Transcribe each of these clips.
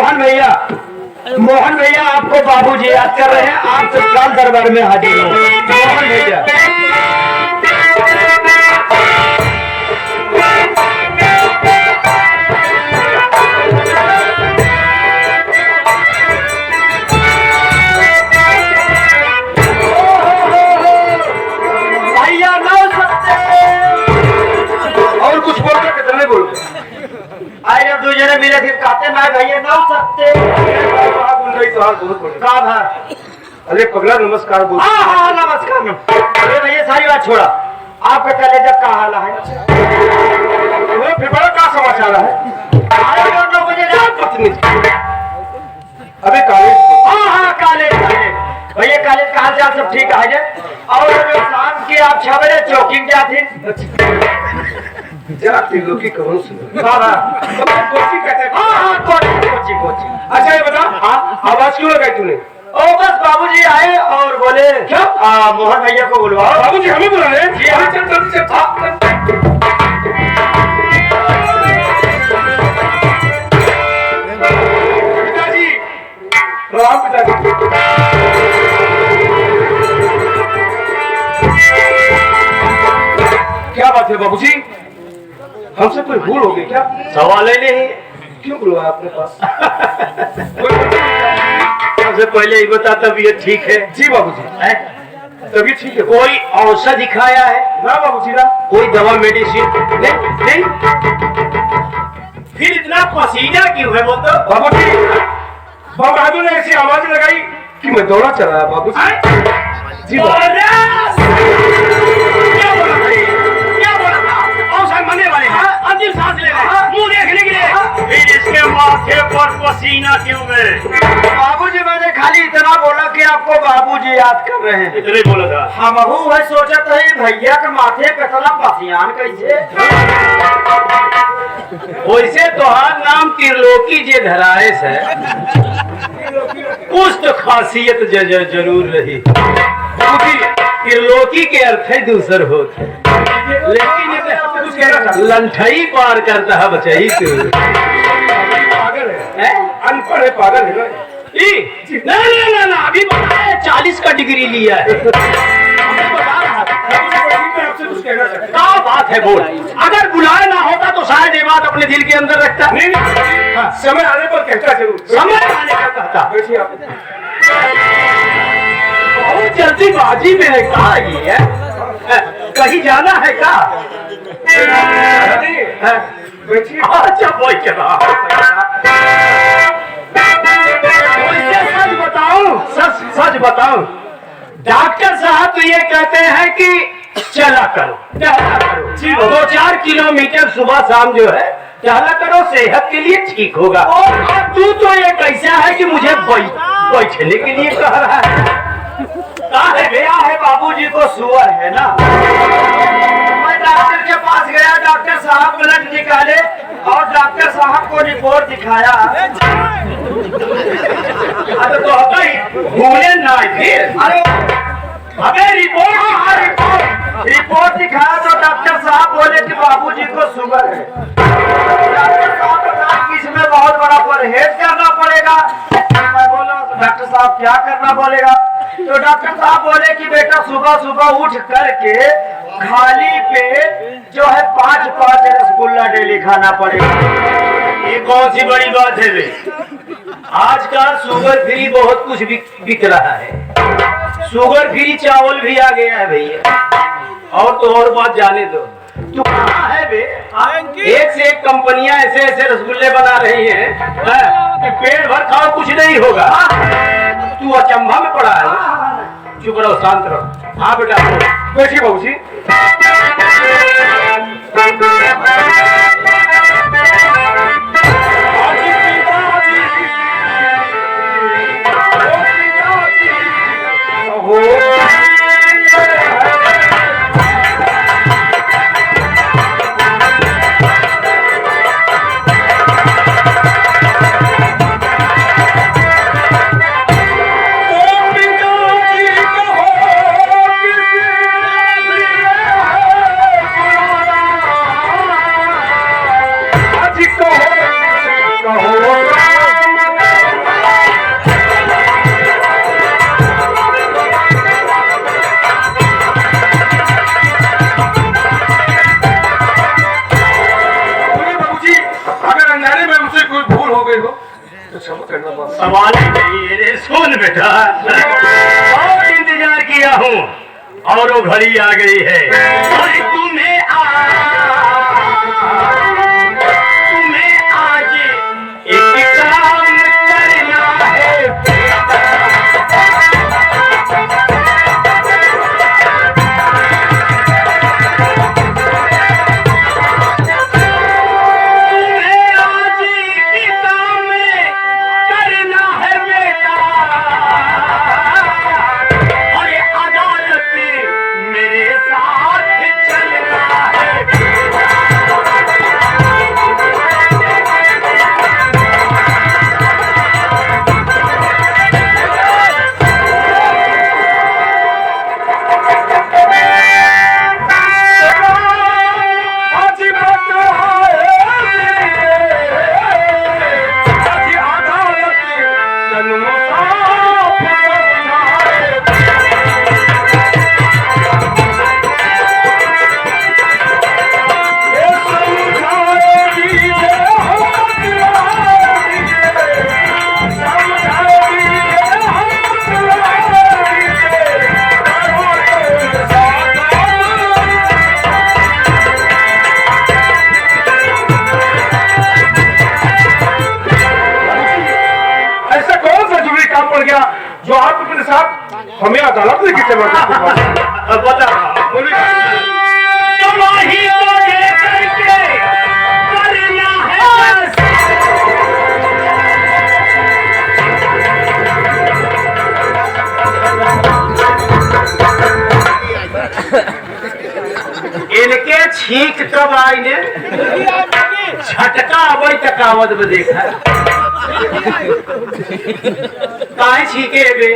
मोहन भैया आपको बाबूजी याद कर रहे हैं। आप तत्काल दरबार में हाजिर हो। मोहन भैया भैया नौ सकते और कुछ बोलते कितने बोलते आए जब दो जने मिले थे कहते ना भैया नौ सकते अरे पगला नमस्कार बोल। हाँ नमस्कार। अरे भैया सारी बात छोड़ा, आपका कलेजा का हाल है? फिर बड़ा क्या समाचार है? पत्नी अभी कॉलेज। हाँ कॉलेज भैया कॉलेज का हाल चाल सब ठीक है। और शाम की आप 6 बजे चौकिंग क्या थी? जाती लोग की कौन सुन। कोचिंग कहते हैं। हाँ कोचिंग। अच्छा ये बता, आवाज क्यों लगाई तूने? ओ बस बाबूजी आए और बोले क्या मोहन भैया को बुलवाओ। बाबूजी हमें बुला रहे हैं? चल पिताजी प्रणाम। पिताजी क्या बात है बाबूजी, हमसे कोई भूल हो गई क्या? सवाल ही नहीं, क्यों बुलवाया अपने पास? सबसे पहले ये बता तबीयत ठीक है? जी बाबूजी तबीयत ठीक है। कोई औषधि खाया है? ना बाबूजी ना। कोई दवा मेडिसिन? नहीं। फिर इतना पसीना क्यों है? बोल तो बाबूजी। बाबू ने ऐसी आवाज लगाई कि मैं दौड़ा चला बाबूजी। जी मरने वाले हैं, अंतिम सांस ले रहे हैं, मुंह देखने के लिए। फिर इसके माथे पर पसीना क्यों है? बाबूजी मैंने खाली इतना बोला कि आपको बाबूजी याद कर रहे हैं। इतने बोला था? हम है सोचत है भैया के माथे पे इतना पसियान कैसे? वैसे तोहार नाम त्रिलोकी जे धराएस है, कुछ तो खासियत जरूर रही। त्रिलोकी के अर्थ है दूसर होते, लेकिन लंठई पार करता है बचाई। तू पागल है, अनपढ़ है, पागल है ना। अभी बताया 40 का डिग्री लिया है। क्या बात है बोल। अगर बुलाया ना होता तो शायद ये बात अपने दिल के अंदर रखता। नहीं समय आने पर कहता जरूर। समय आने पर कहता। बहुत जल्दीबाजी में है क्या ये है? कहीं जाना है क्या? अच्छा बोल के सच बताऊं डॉक्टर साहब तो ये कहते हैं कि चला करो, टहला करो, 2-4 किलोमीटर सुबह शाम जो है टहला करो, सेहत के लिए ठीक होगा। और तू तो ये कैसा है कि मुझे बैठने के लिए कह रहा है? गया है बाबूजी को सुअर है ना। मैं डॉक्टर के पास गया, डॉक्टर साहब ब्लड निकाले और डॉक्टर साहब को रिपोर्ट दिखाया। अरे तो भूले ना फिर। अरे हमें रिपोर्ट दिखाया तो डॉक्टर साहब बोले कि बाबूजी को शुगर है। डॉक्टर साहब बताया कि इसमें बहुत बड़ा परहेज करना पड़ेगा। मैं बोला डॉक्टर साहब क्या करना बोलेगा? तो डॉक्टर साहब बोले कि बेटा सुबह सुबह उठ करके खाली पेट जो है 5-5 रसगुल्ला डेली खाना पड़ेगा। ये कौन सी बड़ी बात है बे? आजकल शुगर फ्री बहुत कुछ बिक रहा है। शुगर फ्री चावल भी आ गया है भैया। और तो और बात जाने दो, तू कहाँ है बे? एक से एक कंपनियां ऐसे रसगुल्ले बना रही हैं कि पेट भर खाओ कुछ नहीं होगा। तू अचंभा में पड़ा है। चुप रहो, शांत रहो। हाँ बेटा बैठिए बाबूजी। गई हो तो क्षमा करना बाबू। सवाल ही नहीं रे, सुन बेटा, बहुत इंतजार किया हूँ और वो घड़ी आ गई है। और तुम्हें आज एक काम करना है बेटा। जो आप अपने साथ हमें अदालत लेके चलो। बता इनके छींक कब आई ने झटका अबई तकावत में देखा काहे छीके बे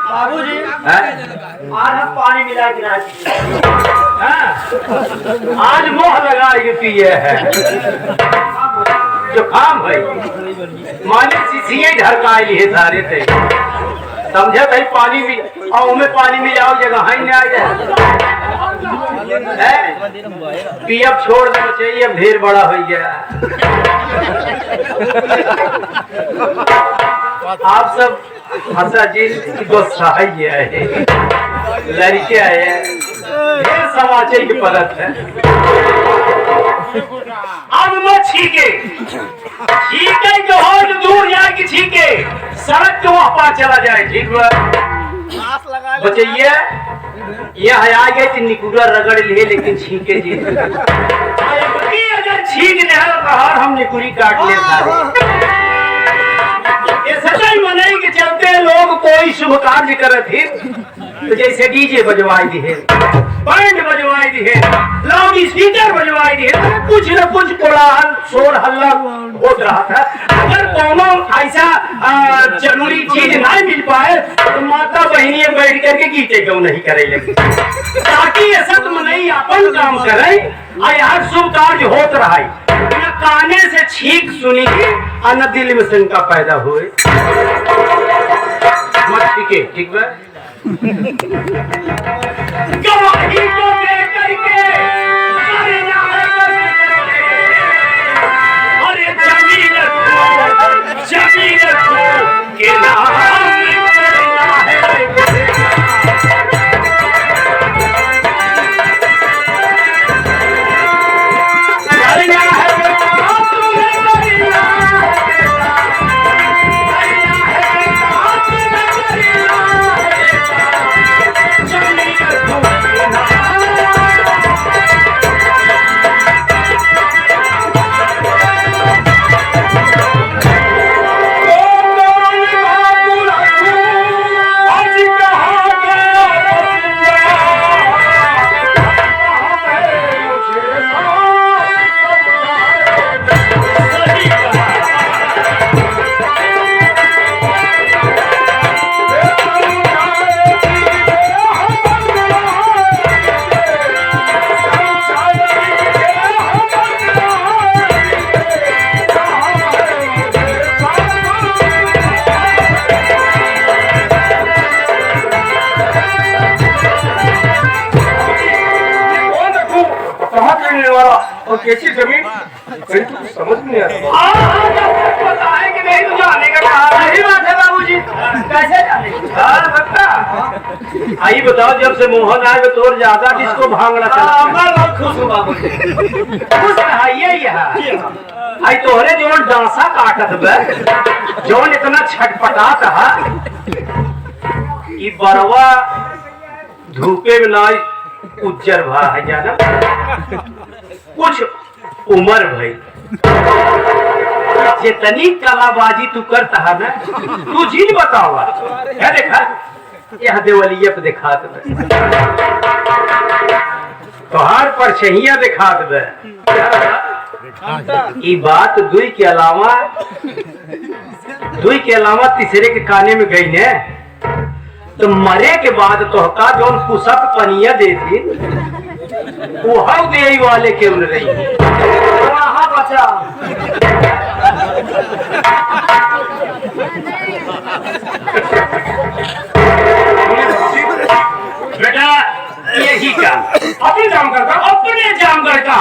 बाबूजी आज हम पानी मिला के आज मोह लगा के पिए है जो काम है माने सीसीए ढरकाई लिए सारे थे समझे भाई पानी में और में पानी मिलाओ जगह है नहीं आ जाए पियब छोड़ देना चाहिए अब ढेर बड़ा हो गया। आप सब हंसा जी गुस्सा है लड़के आए ढेर समाचार की परत है। अब मत छीके जो हो जो दूर जाके छीके सड़क के वहां पास चला जाए। ठीक है बचैया यहाँ आ गए तो निकुरा रगड़ लिए लेकिन छीके जी अगर छीक ले हम निकुरी काट लेता। ये सच्चाई मनाई के चलते लोग कोई शुभ कार्य करे थे तो जैसे डीजे बजवाई दी है बैंड बजवाई दी है लाउड स्पीकर बजवाई दी है कुछ न कुछ कोलाहल शोर हल्ला होत रहा था। अगर कोनो ऐसा जरूरी चीज नहीं मिल पाए तो माता बहनियां बैठ करके गीते क्यों नहीं करे लगे ताकि ऐसा तुम नहीं अपन काम करे यार शुभ कार्य होत रहा है काने से छीक सुनी न दिल में शंका पैदा हुए। ठीक है गवाही को दे करके अरे जमीन के नाम और कैसी जमीन कहीं तो समझ नहीं आ रहा। कैसे जाने? हाँ बता। आई बताओ, जब से मोहन आए तोर ज्यादा जिसको भांगना था। मैं बहुत खुश हूँ बाबू जी। खुश रहिए यहाँ। आई तोहरे जोन डांसा काटत बे, जोन इतना छटपटात है कि बरवा धूपे में ना उज्जर भा है जाना। कुछ उम्र भाई, जितनी कलाबाजी तू करता है ना, तू झील बतावा। क्या देखा यह देवलिया पे दिखा दे, तोहार पर छहिया दिखा दे। ये बात दुई के अलावा तीसरे के काने में गई ने, तो मरे के बाद तोहका जोन कुसक पनिया दे थी वो हव दे वाले के उन रही वहाँ बचा। बेटा यही काम अपने जाम करता अपने जामगढ़ का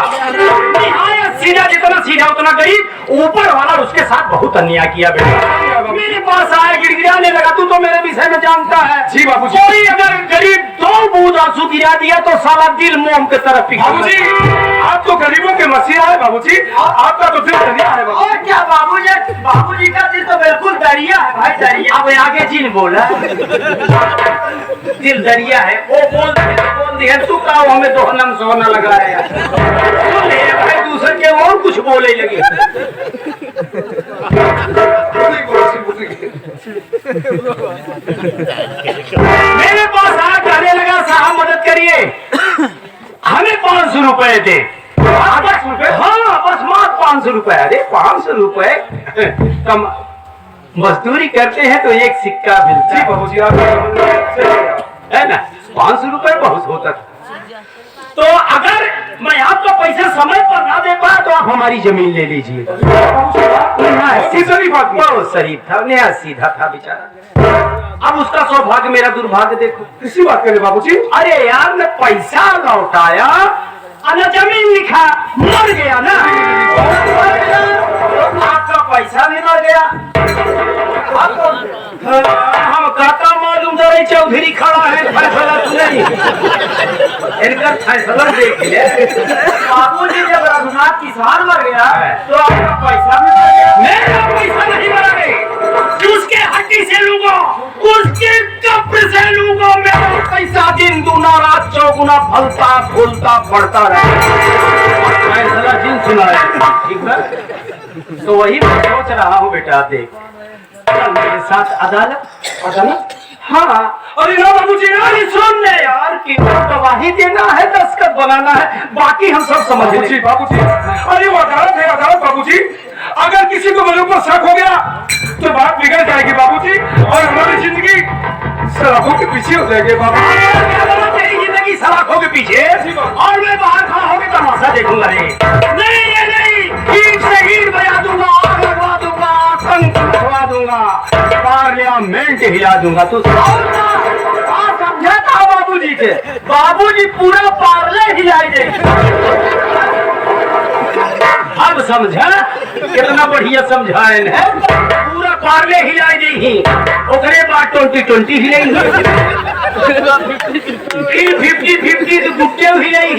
निहायत सीधा, जितना सीधा उतना गरीब, ऊपर वाला उसके साथ बहुत अन्याय किया बेटा। मेरे पास आया गिड़गिड़ाने लगा, तू तो मेरे विषय में जानता है। जी बाबूजी। कोई अगर गरीब 2 बूंद आंसू गिरा दिया तो साला दिल मोम की तरफ पिघल बाबूजी, आप तो गरीबों के मसीहा है बाबूजी, आपका तो दिल दरिया है बाबूजी। और क्या बाबूजी का दिल तो बिल्कुल दरिया है भाई, दरिया। अब आगे जिन बोला दिल दरिया है, वो बोल दिया तू का हमें दोहनम सोना लगाया तो ले भाई, दूसरे के और कुछ बोले लगे। मेरे पास आ कहने लगा साहब मदद करिए, हमें 500 रुपए दे। 500 रुपए? हाँ बस मात्र 500 रुपए। अरे 500 रुपए कम मजदूरी करते हैं तो एक सिक्का मिलता है बाबूजी, आप है ना। 500 रुपए बहुत होता था। तो अगर मैं आपका पैसा समय पर ना दे पाया तो आप हमारी जमीन ले लीजिए। बहुत शरीफ था, नया सीधा था बेचारा। अब उसका सौभाग्य मेरा दुर्भाग्य देखो। किसी बात करे बाबूजी? अरे यार मैं पैसा लौटाया और जमीन लिखा, मर गया ना। आपका पैसा भी मर गया। हम काका मालूम दरे चौधरी खड़ा है, फैसला नहीं इनका फैसला देख ले। बाबूजी जब रघुनाथ किसान मर गया तो आपका पैसा भी मर गया। मेरा पैसा नहीं मरा रे, उसके हड्डी से लूंगा, उसके कब्र से लूंगा। मेरा पैसा दिन दूना रात चौगुना फलता फूलता बढ़ता रहे। फैसला जिन सुना है, ठीक है। तो वही मैं सोच रहा हूँ बेटा, देख चल मेरे साथ अदालत। हाँ अरे ना बाबूजी, अरे सुन ले यार, कि गवाही देना है, दस्तखत बनाना है, बाकी हम सब समझ बाबूजी लेंगे। बाबूजी, अरे वो अदालत है अदालत बाबूजी। अगर किसी को मेरे ऊपर शक हो गया तो बात बिगड़ जाएगी बाबूजी, और हमारी जिंदगी सलाखों के पीछे हो जाएगी बाबूजी। तेरी जिंदगी सलाखों के पीछे और मैं बाहर खड़ा होकर तमाशा देखूंगा रे। नहीं ये नहीं, ईंट से ईंट बजा दूंगा, आग लगवा दूंगा, आतंक लगवा दूंगा, पार्लियामेंट हिला दूंगा। तू समझा था बाबूजी के? बाबूजी पूरा पार्ले हिलाई देंगे। अब समझा कितना बढ़िया समझाए है, पूरा पार्ले हिलाई देगी, ओकरे बाद 2020 हिलाई, फिर 50-50 गुट्टे हिलाई,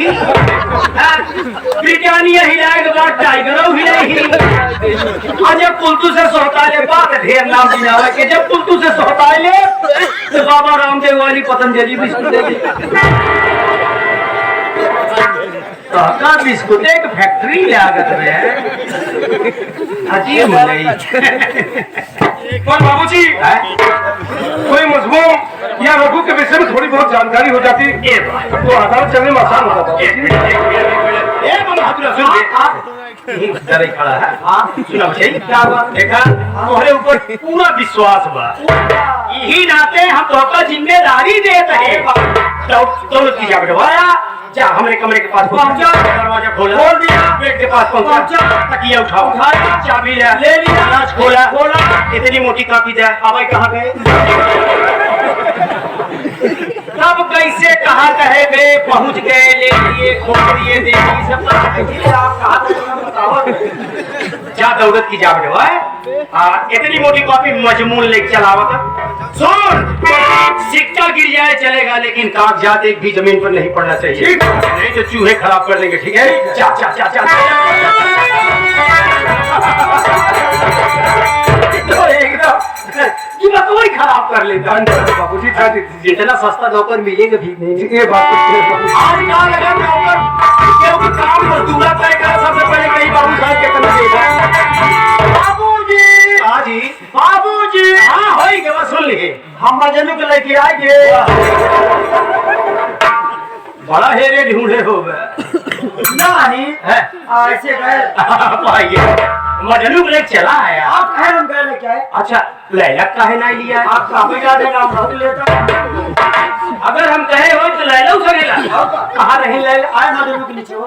ब्रिटानिया हिलाए के बाद टाइगरों हिलाई। जब पुलतू से सोहताले बात ढेर नाम दिलावे के, जब पुलतू से सोहताले तो बाबा रामदेव वाली पतंजलि बिस्कुट देगी। का बिस्कुट एक फैक्ट्री लागत में अजीब नहीं। पर बाबूजी, कोई मजमून या रघु के विषय में थोड़ी बहुत जानकारी हो जाती तो अदालत चलने में आसान होता था। डरे खड़ा है, सुना क्या हुआ? देखा तुम्हारे ऊपर पूरा विश्वास बा, यही नाते हम तो जिम्मेदारी देते हैं। दौलत की जाकर दबाया, जा हमारे कमरे के पास पहुंचा, दरवाजा खोला, खोल दिया, बेड के पास पहुंचा, तकिया उठाया, चाबी ले लिया, अनाज खोला, इतनी मोटी कापी दे, अब कहाँ गए? तब कैसे कहा कहे बे, पहुंच गए, ले लिए, खोल दिए, देखिए सब आप कहा बताओ। जा दौलत की जाकर दबाए, इतनी मोटी कॉपी मजमून लेके चलावत सुन, सिक्का गिर जाए चलेगा, लेकिन कागजात एक भी जमीन पर नहीं पड़ना चाहिए, ठीक। नहीं तो चूहे खराब कर देंगे। ठीक है, चा चा चा चा तो एकदम ये बात वही खराब कर लेता है। बाबूजी था दीजिए। इतना सस्ता नौकर मिलेगा भी नहीं। ये बात तो है बाबूजी। आज कहाँ लगा नौकर, क्योंकि काम मजदूरा तय करा, सबसे पहले कहीं बाबू साहब के करना देगा। बाबूजी, हाँ जी, बाबूजी, हाँ होई के बात सुन लिए, हम मजनू के लेके आएंगे। बड़ा हेरे ढूंढे हो गए नहीं है ऐसे गए। पाइए मजनू को लेके चला है आप। आप कहे हम गए लेके आए। अच्छा, लैला काहे ना लिया है? आप काफी ज्यादा नाम रख लेता। अगर हम कहे हो तो लैला उठेगा। कहाँ रही लैला? आए मजनू के नीचे हो।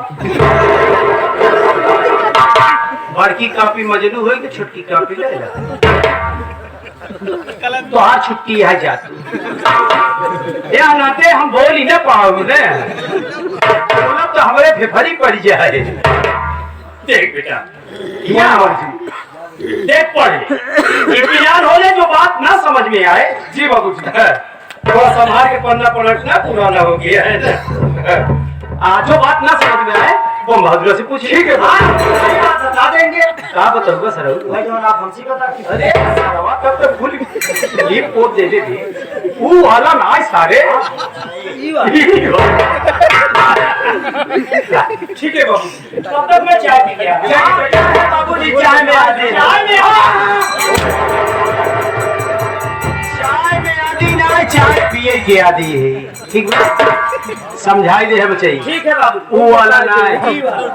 बड़की कापी मजनू हो कि छोटकी कापी लैला? तो आज छुट्टी है जाती या नाते हम बोल ही ना पाओगे, बोला तो हमारे फेफड़ी पड़ जाए। देख बेटा, यहाँ देख पढ़े, इम्तिहान होने जो बात ना समझ में आए, जी बाबूजी। थोड़ा संभाल के पढ़ना पलटना पुराना हो गया है ना। जो बात ना समझ में आए वो बहादुर से पूछिए। ठीक है बात बता देंगे। क्या बताऊंगा सर? भाई जो आप हमसे बता। अरे सरवा तब तक फुल ये पोत दे दे दी वो वाला ना सारे। ठीक है बाबूजी। तब तक मैं चाय पी गया। बाबूजी चाय में आ दे। चाय में आदि ना, चाय पिए के आदि है। ठीक है, समझाई दे है बच्चे। ठीक है बाबू। वो वाला ना है। जी बाबू।